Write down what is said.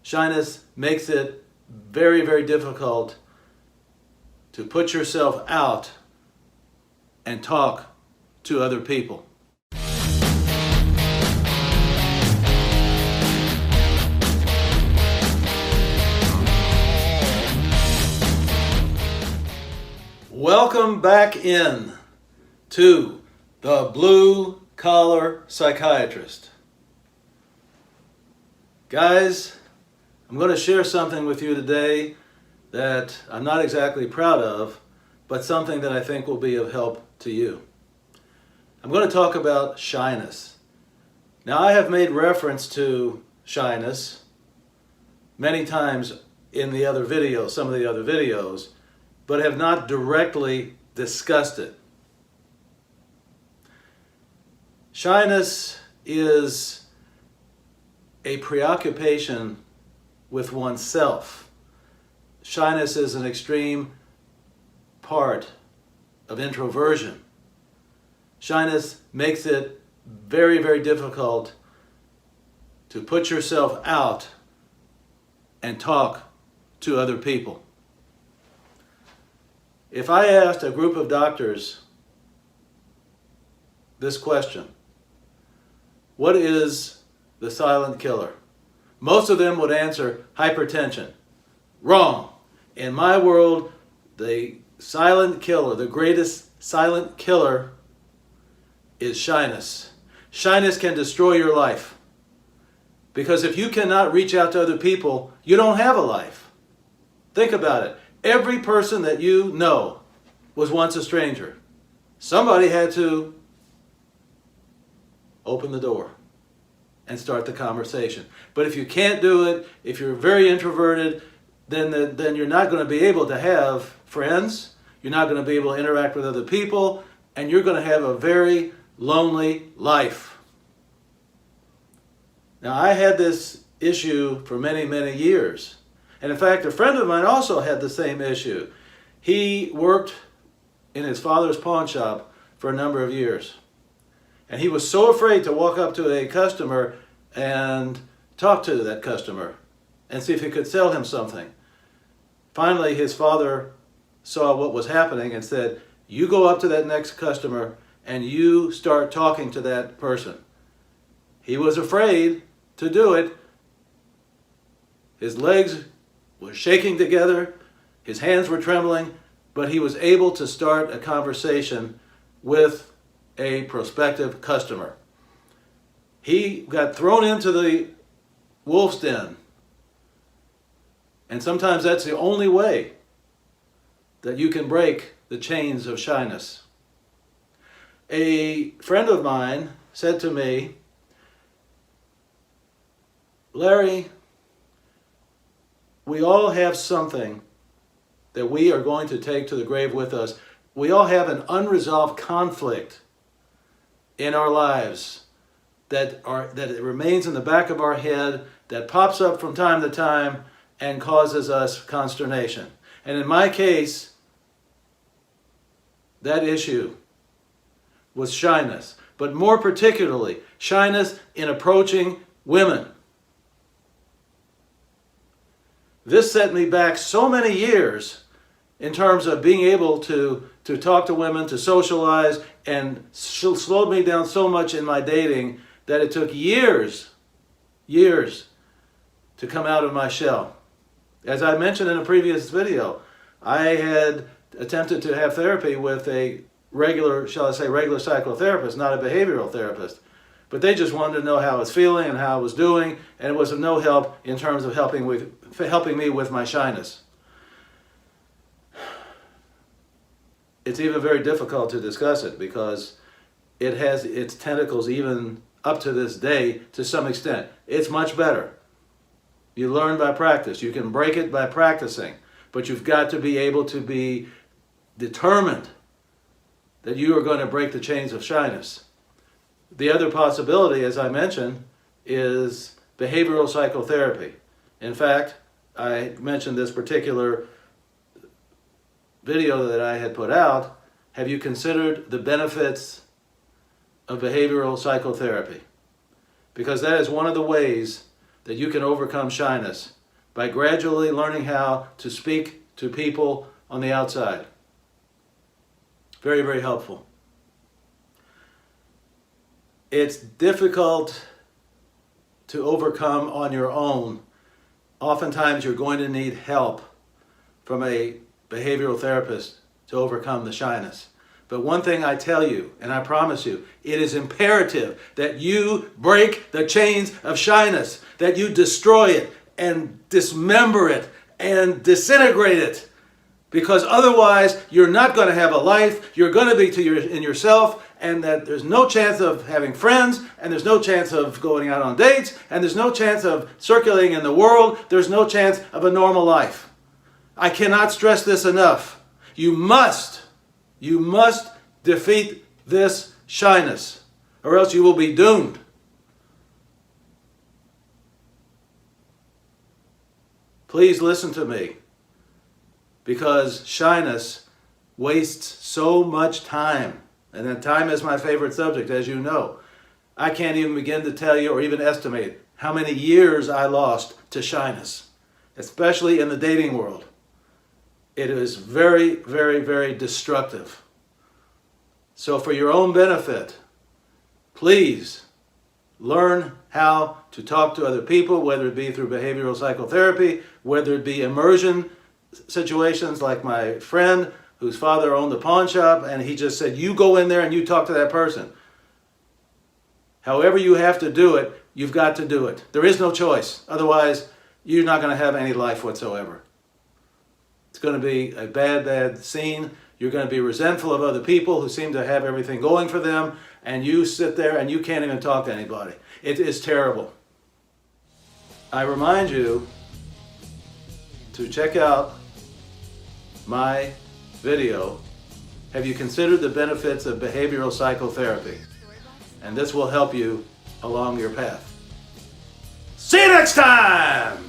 Shyness makes it very, very difficult to put yourself out and talk to other people. Welcome back in to the Blue Collar Psychiatrist. Guys, I'm going to share something with you today that I'm not exactly proud of, but something that I think will be of help to you. I'm going to talk about shyness. Now, I have made reference to shyness many times in the other videos, some of the other videos, but have not directly discussed it. Shyness is a preoccupation with oneself. Shyness is an extreme part of introversion. Shyness makes it very, very difficult to put yourself out and talk to other people. If I asked a group of doctors this question, what is the silent killer? Most of them would answer hypertension. Wrong. In my world, the silent killer, the greatest silent killer is shyness. Shyness can destroy your life. Because if you cannot reach out to other people, you don't have a life. Think about it. Every person that you know was once a stranger. Somebody had to open the door and start the conversation. But if you can't do it, if you're very introverted, then you're not going to be able to have friends, you're not going to be able to interact with other people, and you're going to have a very lonely life. Now, I had this issue for many, many years. And in fact, a friend of mine also had the same issue. He worked in his father's pawn shop for a number of years. And he was so afraid to walk up to a customer and talk to that customer and see if he could sell him something. Finally, his father saw what was happening and said, you go up to that next customer and you start talking to that person. He was afraid to do it. His legs were shaking together, his hands were trembling, but he was able to start a conversation with a prospective customer. He got thrown into the wolf's den. And sometimes that's the only way that you can break the chains of shyness. A friend of mine said to me, Larry, we all have something that we are going to take to the grave with us. We all have an unresolved conflict in our lives that it remains in the back of our head, that pops up from time to time and causes us consternation. And in my case, that issue was shyness, but more particularly, shyness in approaching women. This set me back so many years in terms of being able to talk to women, to socialize, and slowed me down so much in my dating that it took years to come out of my shell. As I mentioned in a previous video, I had attempted to have therapy with a regular psychotherapist, not a behavioral therapist. But they just wanted to know how I was feeling and how I was doing, and it was of no help in terms of helping me with my shyness. It's even very difficult to discuss it because it has its tentacles even up to this day to some extent. It's much better. You learn by practice. You can break it by practicing, but you've got to be able to be determined that you are going to break the chains of shyness. The other possibility, as I mentioned, is behavioral psychotherapy. In fact, I mentioned this particular video that I had put out. Have you considered the benefits of behavioral psychotherapy? Because that is one of the ways that you can overcome shyness by gradually learning how to speak to people on the outside. Very, very helpful. It's difficult to overcome on your own. Oftentimes you're going to need help from a behavioral therapist to overcome the shyness. But one thing I tell you, and I promise you, it is imperative that you break the chains of shyness, that you destroy it and dismember it and disintegrate it. Because otherwise, you're not going to have a life, you're going to be in yourself, and that there's no chance of having friends, and there's no chance of going out on dates, and there's no chance of circulating in the world, there's no chance of a normal life. I cannot stress this enough. You must defeat this shyness, or else you will be doomed. Please listen to me, because shyness wastes so much time. And then time is my favorite subject, as you know. I can't even begin to tell you or even estimate how many years I lost to shyness, especially in the dating world. It is very, very, very destructive. So for your own benefit, please learn how to talk to other people, whether it be through behavioral psychotherapy, whether it be immersion situations like my friend whose father owned the pawn shop, and he just said, you go in there and you talk to that person. However you have to do it, you've got to do it. There is no choice. Otherwise, you're not going to have any life whatsoever. It's going to be a bad, bad scene. You're going to be resentful of other people who seem to have everything going for them, and you sit there and you can't even talk to anybody. It is terrible. I remind you to check out my video, Have You Considered the Benefits of Behavioral Psychotherapy? And this will help you along your path. See you next time!